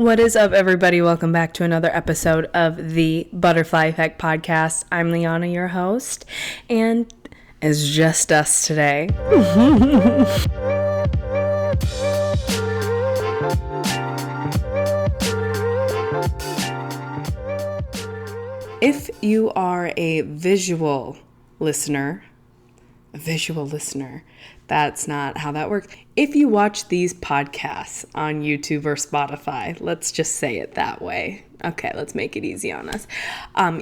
What is up, everybody? Welcome back to another episode of the Butterfly Effect Podcast. I'm Leauna, your host, and it's just us today. If you are a visual listener, that's not how that works. If you watch these podcasts on YouTube or Spotify, let's just say it that way. Okay, let's make it easy on us.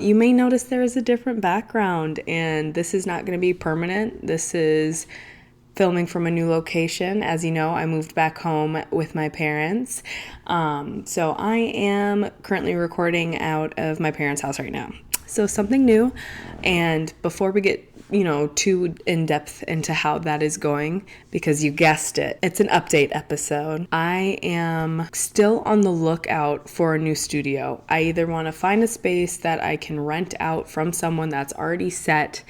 You may notice there is a different background, and this is not going to be permanent. This is filming from a new location. As you know, I moved back home with my parents. So I am currently recording out of my parents' house right now. So something new. And before we get too in depth into how that is going, because you guessed it, it's an update episode. I am still on the lookout for a new studio. I either want to find a space that I can rent out from someone that's already set,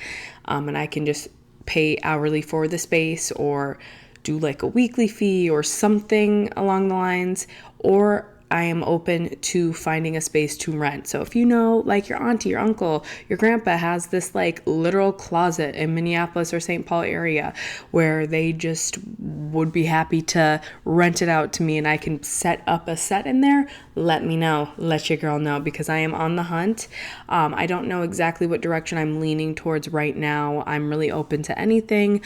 and I can just pay hourly for the space, or do like a weekly fee or something along the lines, or I am open to finding a space to rent. So if you know, like your auntie, your uncle, your grandpa has this like literal closet in Minneapolis or St. Paul area where they just would be happy to rent it out to me and I can set up a set in there, let me know. Let your girl know, because I am on the hunt. I don't know exactly what direction I'm leaning towards right now. I'm really open to anything.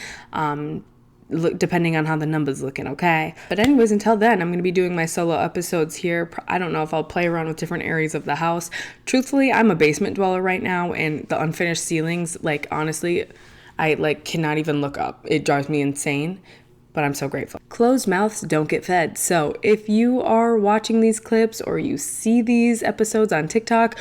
Depending on how the numbers looking, okay? But anyways, until then, I'm going to be doing my solo episodes here. I don't know if I'll play around with different areas of the house. Truthfully, I'm a basement dweller right now, and the unfinished ceilings, honestly, I cannot even look up. It drives me insane, but I'm so grateful. Closed mouths don't get fed. So if you are watching these clips or you see these episodes on TikTok,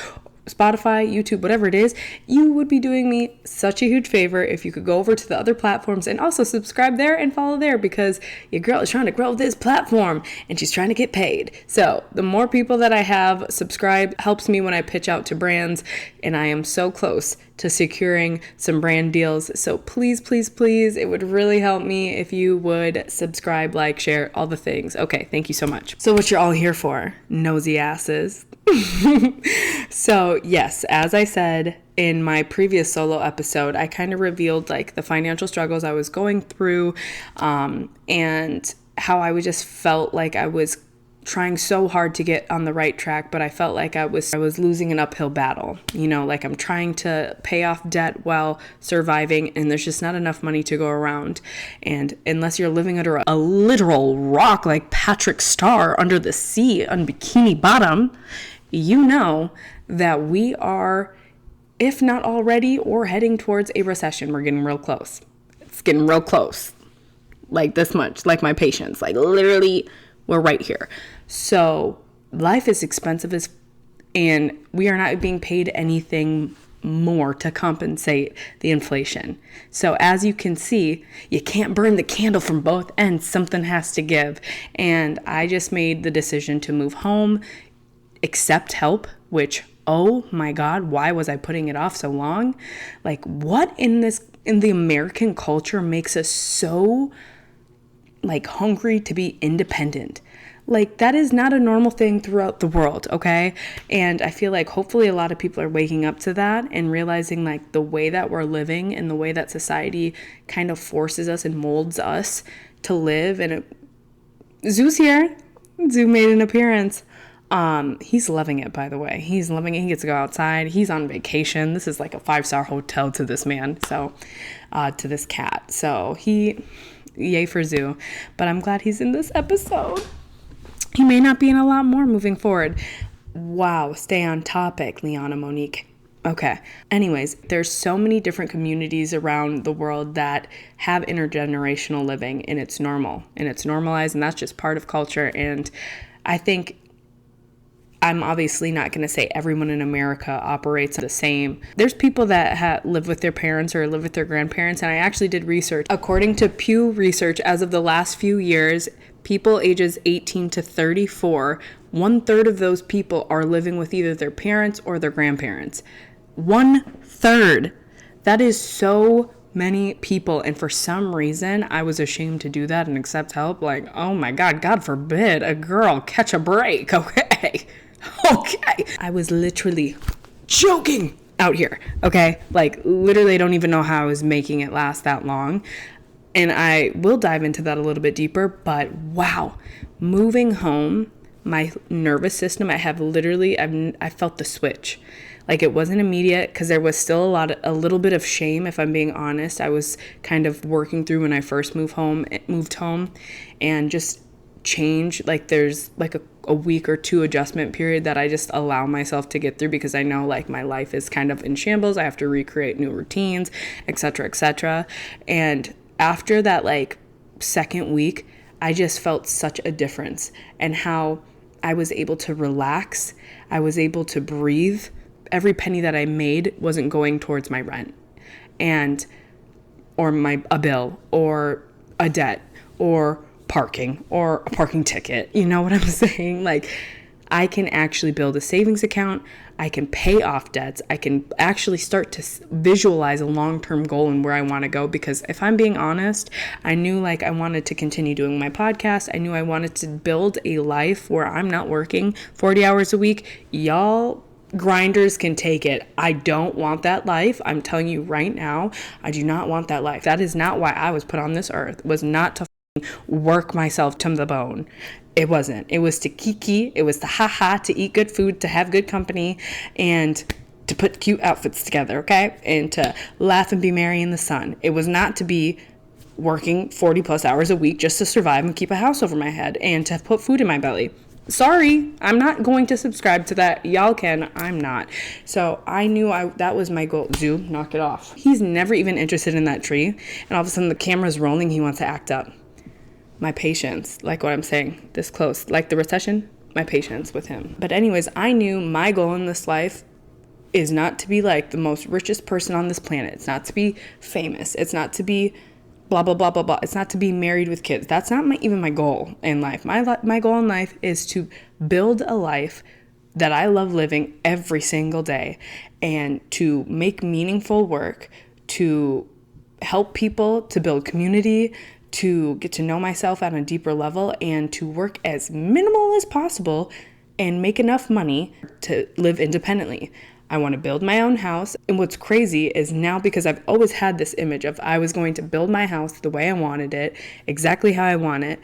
Spotify, YouTube, whatever it is, you would be doing me such a huge favor if you could go over to the other platforms and also subscribe there and follow there, because your girl is trying to grow this platform and she's trying to get paid. So the more people that I have subscribed helps me when I pitch out to brands, and I am so close to securing some brand deals. So please, please, please, it would really help me if you would subscribe, like, share, all the things. Okay, thank you so much. So what you're all here for, nosy asses. So yes, as I said in my previous solo episode, I kind of revealed the financial struggles I was going through, and how I just felt like I was trying so hard to get on the right track, but I felt like I was losing an uphill battle. I'm trying to pay off debt while surviving, and there's just not enough money to go around. And unless you're living under a literal rock like Patrick Star under the sea on Bikini Bottom, you know that we are, if not already, or heading towards a recession. We're getting real close. It's getting real close. Like this much, like my patience. Literally, we're right here. So life is expensive and we are not being paid anything more to compensate the inflation. So as you can see, you can't burn the candle from both ends. Something has to give. And I just made the decision to move home, accept help, which, oh my God, why was I putting it off so long? What in the American culture makes us so hungry to be independent? That is not a normal thing throughout the world, okay? And I feel like hopefully a lot of people are waking up to that and realizing the way that we're living and the way that society kind of forces us and molds us to live. And Zoo's here. Zoo made an appearance. He's loving it, by the way. He's loving it. He gets to go outside. He's on vacation. This is like a 5-star hotel to this man. So, to this cat. So yay for Zoo. But I'm glad he's in this episode. He may not be in a lot more moving forward. Wow. Stay on topic, Leauna Monique. Okay. Anyways, there's so many different communities around the world that have intergenerational living, and it's normal and it's normalized, and that's just part of culture. And I think I'm obviously not going to say everyone in America operates the same. There's people that live with their parents or live with their grandparents, and I actually did research. According to Pew Research, as of the last few years, people ages 18 to 34, 1/3 of those people are living with either their parents or their grandparents. 1/3. That is so many people. And for some reason, I was ashamed to do that and accept help. Like, oh my God forbid a girl catch a break. Okay. Okay. I was literally choking out here. Okay. Like, literally, I don't even know how I was making it last that long. And I will dive into that a little bit deeper. But wow, moving home, my nervous system, I felt the switch. Like, it wasn't immediate because there was still a little bit of shame, if I'm being honest. I was kind of working through when I first moved home, and just change. Like, there's like a week or two adjustment period that I just allow myself to get through, because I know like my life is kind of in shambles. I have to recreate new routines, etc., etc. And after that, like, second week, I just felt such a difference, and how I was able to relax. I was able to breathe. Every penny that I made wasn't going towards my rent or a bill or a debt or parking or a parking ticket. You know what I'm saying? Like, I can actually build a savings account. I can pay off debts. I can actually start to visualize a long-term goal and where I want to go. Because if I'm being honest, I knew like I wanted to continue doing my podcast. I knew I wanted to build a life where I'm not working 40 hours a week. Y'all grinders can take it. I don't want that life. I'm telling you right now, I do not want that life. That is not why I was put on this earth. It was not to work myself to the bone. It wasn't. It was to kiki. It was to ha-ha, to eat good food, to have good company, and to put cute outfits together, okay? And to laugh and be merry in the sun. It was not to be working 40 plus hours a week just to survive and keep a house over my head and to put food in my belly. Sorry, I'm not going to subscribe to that. Y'all can. I'm not. So I knew that was my goal. Zoo, knock it off. He's never even interested in that tree. And all of a sudden the camera's rolling. He wants to act up. My patience, like what I'm saying, this close, like the recession, my patience with him. But anyways, I knew my goal in this life is not to be like the most richest person on this planet. It's not to be famous. It's not to be blah, blah, blah, blah, blah. It's not to be married with kids. That's not even my goal in life. My goal in life is to build a life that I love living every single day, and to make meaningful work, to help people, to build community, to get to know myself on a deeper level, and to work as minimal as possible and make enough money to live independently. I want to build my own house. And what's crazy is now, because I've always had this image of I was going to build my house the way I wanted it, exactly how I want it,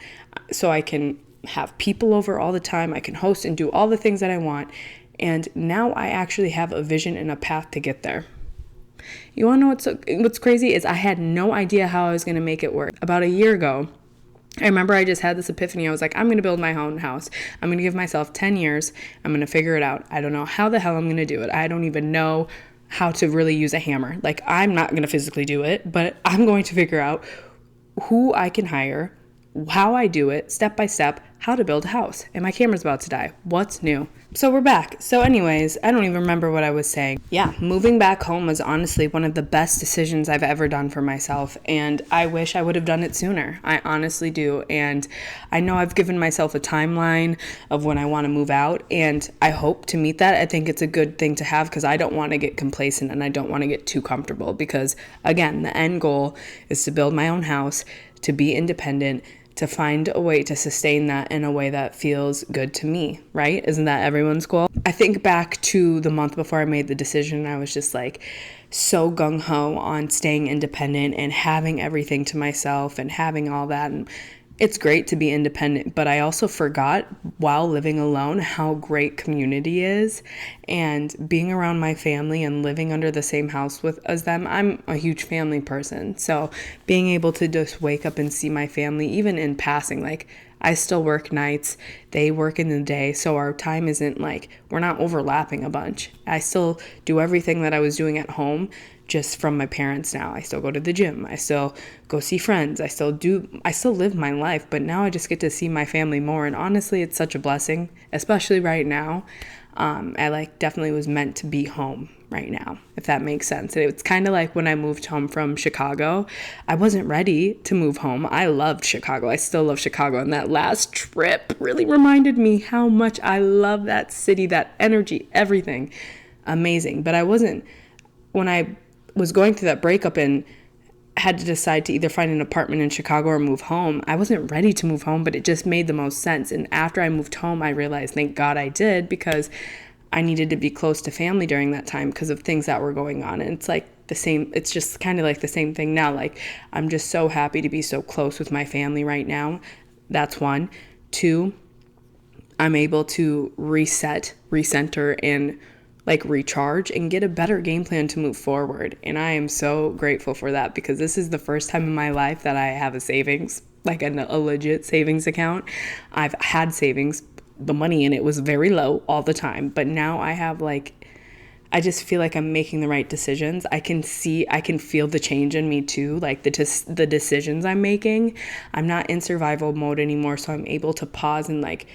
so I can have people over all the time. I can host and do all the things that I want. And now I actually have a vision and a path to get there. You want to know what's crazy is I had no idea how I was going to make it work. About a year ago, I remember I just had this epiphany. I was like, I'm going to build my own house. I'm going to give myself 10 years. I'm going to figure it out. I don't know how the hell I'm going to do it. I don't even know how to really use a hammer. Like, I'm not going to physically do it, but I'm going to figure out who I can hire, how I do it, step by step, how to build a house. And my camera's about to die. What's new? So we're back. So anyways, I don't even remember what I was saying. Yeah, moving back home was honestly one of the best decisions I've ever done for myself. And I wish I would have done it sooner. I honestly do. And I know I've given myself a timeline of when I want to move out. And I hope to meet that. I think it's a good thing to have, because I don't want to get complacent and I don't want to get too comfortable. Because again, the end goal is to build my own house, to be independent, to find a way to sustain that in a way that feels good to me, right? Isn't that everyone's goal? I think back to the month before I made the decision, I was just like so gung-ho on staying independent and having everything to myself and having all that. And it's great to be independent, but I also forgot while living alone how great community is, and being around my family and living under the same house as them. I'm a huge family person, so being able to just wake up and see my family, even in passing, like I still work nights, they work in the day, so our time isn't like, we're not overlapping a bunch. I still do everything that I was doing at home, just from my parents now. I still go to the gym. I still go see friends. I still live my life, but now I just get to see my family more. And honestly, it's such a blessing, especially right now. I definitely was meant to be home right now, if that makes sense. It's kind of like when I moved home from Chicago, I wasn't ready to move home. I loved Chicago. I still love Chicago. And that last trip really reminded me how much I love that city, that energy, everything. Amazing. But when I was going through that breakup and had to decide to either find an apartment in Chicago or move home. I wasn't ready to move home, but it just made the most sense. And after I moved home, I realized, thank God I did, because I needed to be close to family during that time because of things that were going on. And it's like the same, it's just kind of like the same thing now. Like, I'm just so happy to be so close with my family right now. That's one. Two, I'm able to reset, recenter, and like recharge and get a better game plan to move forward. And I am so grateful for that, because this is the first time in my life that I have a savings, like a legit savings account. I've had savings, the money in it was very low all the time, but now I have like, I just feel like I'm making the right decisions. I can feel the change in me too, like the decisions I'm making. I'm not in survival mode anymore, so I'm able to pause and like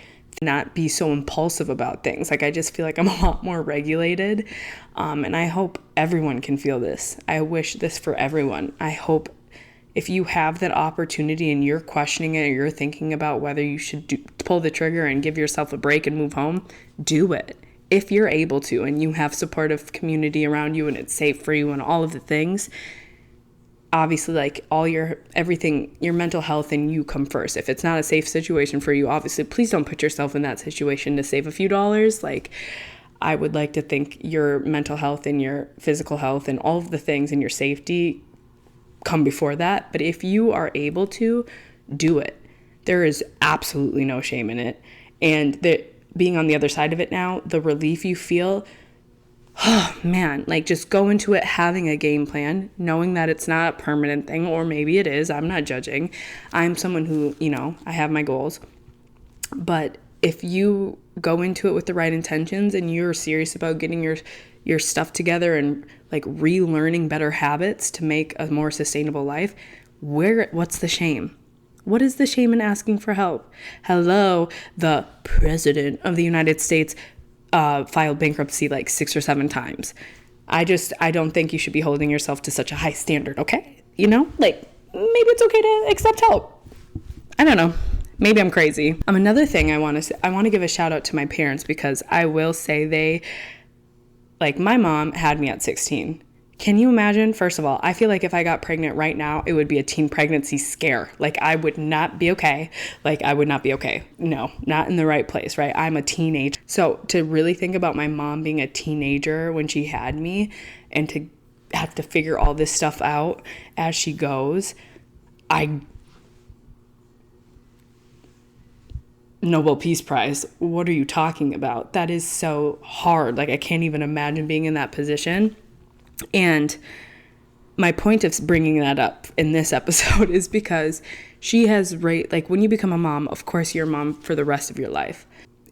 not be so impulsive about things. Like, I just feel like I'm a lot more regulated. And I hope everyone can feel this. I wish this for everyone. I hope if you have that opportunity and you're questioning it, or you're thinking about whether you should pull the trigger and give yourself a break and move home, do it. If you're able to, and you have supportive community around you and it's safe for you and all of the things, obviously, like, everything, your mental health and you come first. If it's not a safe situation for you, obviously, please don't put yourself in that situation to save a few dollars. Like, I would like to think your mental health and your physical health and all of the things and your safety come before that. But if you are able to, do it. There is absolutely no shame in it. And being on the other side of it now, the relief you feel, oh man, like, just go into it having a game plan, knowing that it's not a permanent thing, or maybe it is. I'm not judging. I'm someone who, I have my goals. But if you go into it with the right intentions and you're serious about getting your stuff together and like relearning better habits to make a more sustainable life, what's the shame? What is the shame in asking for help? Hello, the President of the United States filed bankruptcy like 6 or 7 times. I don't think you should be holding yourself to such a high standard, okay? Like, maybe it's okay to accept help. I don't know. Maybe I'm crazy. Another thing I want to give a shout out to my parents, because I will say my mom had me at 16. Can you imagine? First of all, I feel like if I got pregnant right now, it would be a teen pregnancy scare. Like, I would not be okay. No, not in the right place, right? I'm a teenager. So to really think about my mom being a teenager when she had me, and to have to figure all this stuff out as she goes, Nobel Peace Prize. What are you talking about? That is so hard. Like, I can't even imagine being in that position. And my point of bringing that up in this episode is because she has when you become a mom, of course you're a mom for the rest of your life.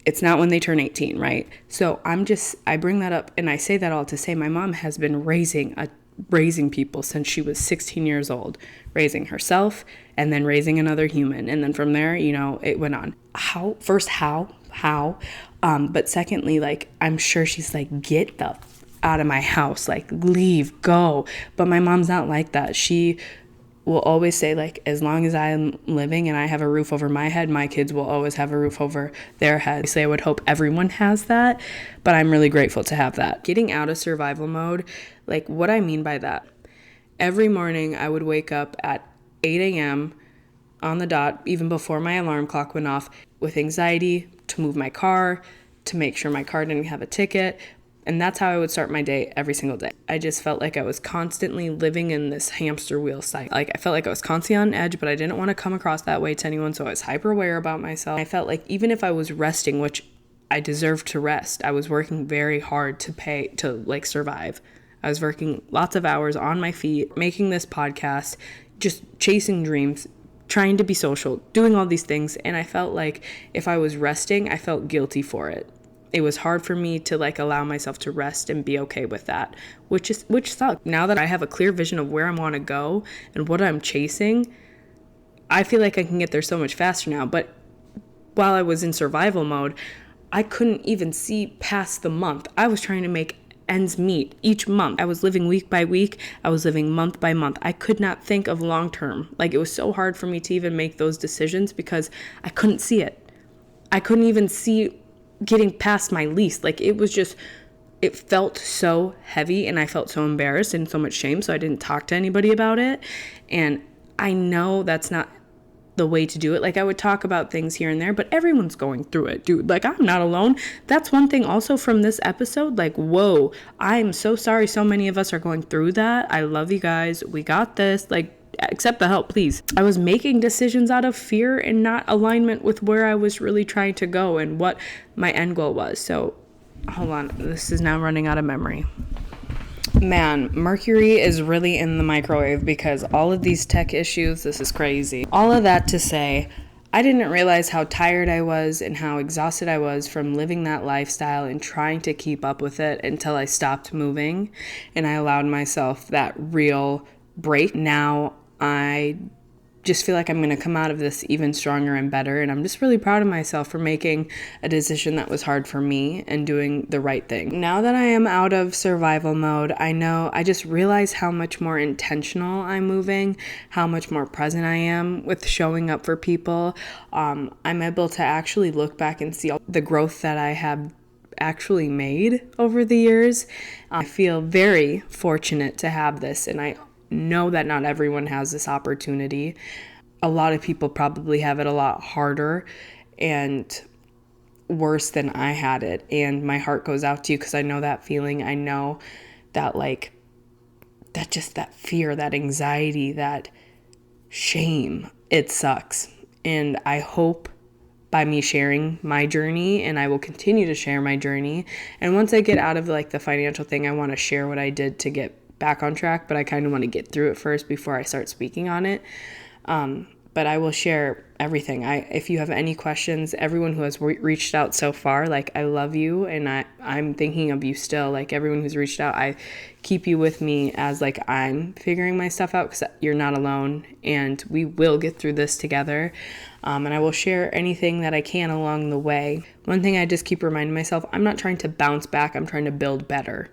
It's not when they turn 18, right? So I bring that up, and I say that all to say my mom has been raising people since she was 16 years old, raising herself and then raising another human. And then from there, it went on. How? But secondly, like, I'm sure she's like, get the out of my house, like, leave, go. But my mom's not like that. She will always say, like, as long as I'm living and I have a roof over my head, my kids will always have a roof over their head. So I would hope everyone has that, but I'm really grateful to have that. Getting out of survival mode, like, what I mean by that, every morning I would wake up at 8 a.m. on the dot, even before my alarm clock went off, with anxiety to move my car, to make sure my car didn't have a ticket. And that's how I would start my day every single day. I just felt like I was constantly living in this hamster wheel cycle. Like, I felt like I was constantly on edge, but I didn't want to come across that way to anyone, so I was hyper aware about myself. I felt like even if I was resting, which I deserved to rest, I was working very hard to survive. I was working lots of hours on my feet, making this podcast, just chasing dreams, trying to be social, doing all these things. And I felt like if I was resting, I felt guilty for it. It was hard for me to allow myself to rest and be okay with that, which sucked. Now that I have a clear vision of where I want to go and what I'm chasing, I feel like I can get there so much faster now. But while I was in survival mode, I couldn't even see past the month. I was trying to make ends meet each month. I was living week by week. I was living month by month. I could not think of long term. It was so hard for me to even make those decisions because I couldn't see it. I couldn't even see getting past my lease. It it felt so heavy and I felt so embarrassed and so much shame. So I didn't talk to anybody about it. And I know that's not the way to do it. Like, I would talk about things here and there, but everyone's going through it, dude. Like, I'm not alone. That's one thing also from this episode. Like, whoa, I'm so sorry so many of us are going through that. I love you guys. We got this. Like, accept the help, please. I was making decisions out of fear and not alignment with where I was really trying to go and what my end goal was. So, hold on. This is now running out of memory. Man, Mercury is really in the microwave because all of these tech issues, this is crazy. All of that to say, I didn't realize how tired I was and how exhausted I was from living that lifestyle and trying to keep up with it until I stopped moving and I allowed myself that real break. Now I just feel like I'm going to come out of this even stronger and better. And I'm just really proud of myself for making a decision that was hard for me and doing the right thing. Now that I am out of survival mode, I just realize how much more intentional I'm moving, how much more present I am with showing up for people. I'm able to actually look back and see all the growth that I have actually made over the years. I feel very fortunate to have this, and I know that not everyone has this opportunity. A lot of people probably have it a lot harder and worse than I had it. And my heart goes out to you because I know that feeling. I know that that fear, that anxiety, that shame, it sucks. And I hope by me sharing my journey, and I will continue to share my journey. And once I get out of the financial thing, I want to share what I did to get back on track, but I kind of want to get through it first before I start speaking on it. But I will share everything. If you have any questions, everyone who has reached out so far, I love you, and I'm thinking of you still. Everyone who's reached out, I keep you with me as I'm figuring my stuff out, because you're not alone, and we will get through this together. And I will share anything that I can along the way. One thing I just keep reminding myself, I'm not trying to bounce back. I'm trying to build better.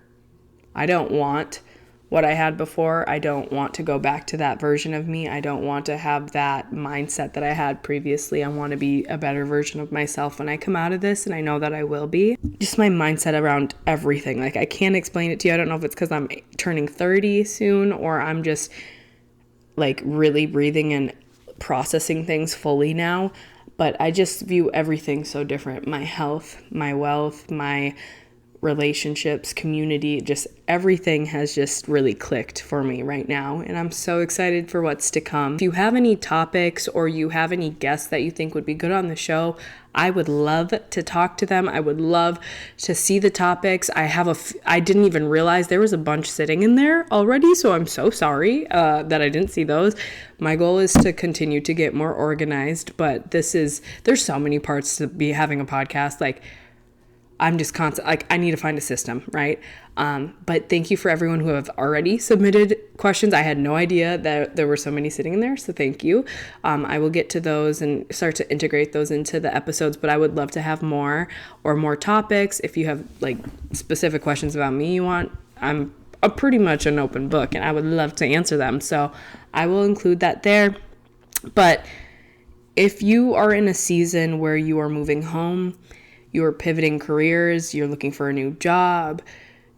I don't want what I had before. I don't want to go back to that version of me. I don't want to have that mindset that I had previously. I want to be a better version of myself when I come out of this, and I know that I will be. Just my mindset around everything. I can't explain it to you. I don't know if it's because I'm turning 30 soon, or I'm just really breathing and processing things fully now. But I just view everything so different. My health, my wealth, my relationships, community, just everything has just really clicked for me right now, and I'm so excited for what's to come. If you have any topics or you have any guests that you think would be good on the show, I would love to talk to them. I would love to see the topics. I didn't even realize there was a bunch sitting in there already, so I'm so sorry that I didn't see those. My goal is to continue to get more organized, but there's so many parts to be having a podcast. I'm just constant, I need to find a system, right? But thank you for everyone who have already submitted questions. I had no idea that there were so many sitting in there, so thank you. I will get to those and start to integrate those into the episodes, but I would love to have more topics. If you have specific questions about me I'm pretty much an open book, and I would love to answer them. So I will include that there. But if you are in a season where you are moving home, you're pivoting careers, you're looking for a new job,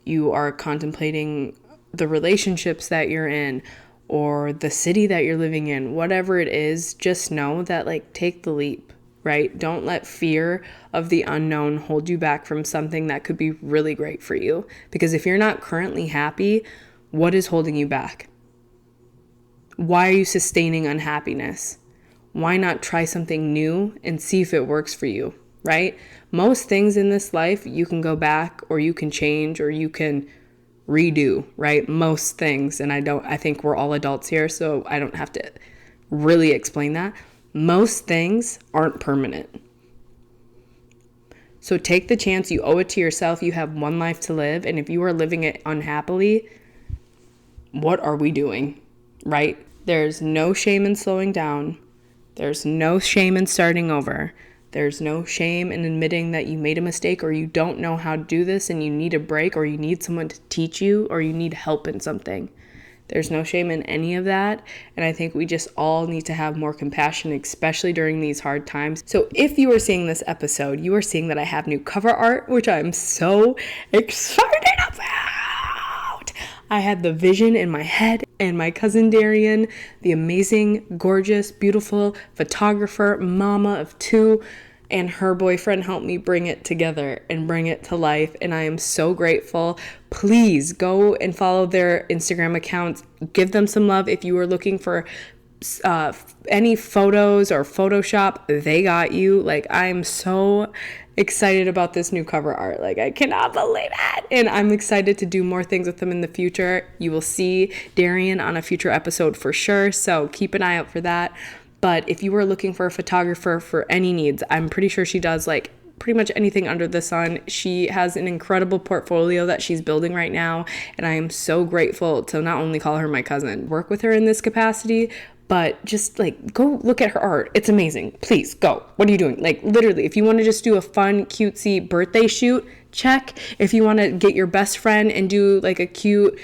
you are contemplating the relationships that you're in or the city that you're living in, whatever it is, just know that take the leap, right? Don't let fear of the unknown hold you back from something that could be really great for you. Because if you're not currently happy, what is holding you back? Why are you sustaining unhappiness? Why not try something new and see if it works for you, right? Most things in this life, you can go back or you can change or you can redo, right? Most things. And I think we're all adults here, so I don't have to really explain that. Most things aren't permanent. So take the chance. You owe it to yourself. You have one life to live. And if you are living it unhappily, what are we doing, right? There's no shame in slowing down. There's no shame in starting over. There's no shame in admitting that you made a mistake or you don't know how to do this and you need a break or you need someone to teach you or you need help in something. There's no shame in any of that. And I think we just all need to have more compassion, especially during these hard times. So if you are seeing this episode, you are seeing that I have new cover art, which I'm so excited I had the vision in my head, and my cousin Darian, the amazing, gorgeous, beautiful photographer, mama of 2, and her boyfriend helped me bring it together and bring it to life, and I am so grateful. Please go and follow their Instagram accounts. Give them some love. If you are looking for any photos or Photoshop, they got you. Like, I'm so excited about this new cover art. Like, I cannot believe it. And I'm excited to do more things with them in the future. You will see Darian on a future episode for sure, so keep an eye out for that. But if you were looking for a photographer for any needs, I'm pretty sure she does like pretty much anything under the sun. She has an incredible portfolio that she's building right now, and I am so grateful to not only call her my cousin, work with her in this capacity, but just like go look at her art. It's amazing. Please go. What are you doing? Like, literally, if you want to just do a fun, cutesy birthday shoot, check. If you want to get your best friend and do like a cute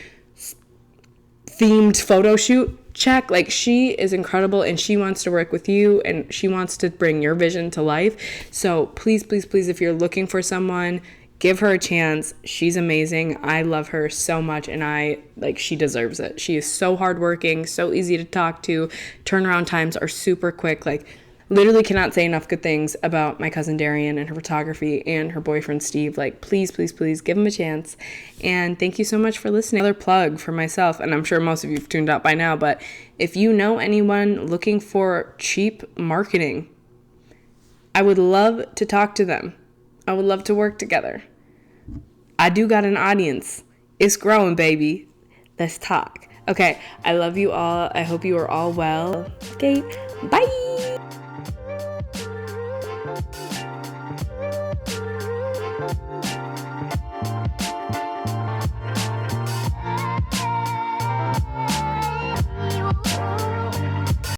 themed photo shoot, check. Like, she is incredible, and she wants to work with you, and she wants to bring your vision to life. So please, please, please, if you're looking for someone, give her a chance. She's amazing. I love her so much, and she deserves it. She is so hardworking, so easy to talk to. Turnaround times are super quick. Like, literally cannot say enough good things about my cousin Darian and her photography and her boyfriend Steve. Like, please, please, please give them a chance. And thank you so much for listening. Another plug for myself, and I'm sure most of you have tuned out by now, but if you know anyone looking for cheap marketing, I would love to talk to them. I would love to work together. I do got an audience. It's growing, baby. Let's talk. Okay, I love you all. I hope you are all well. Okay, bye.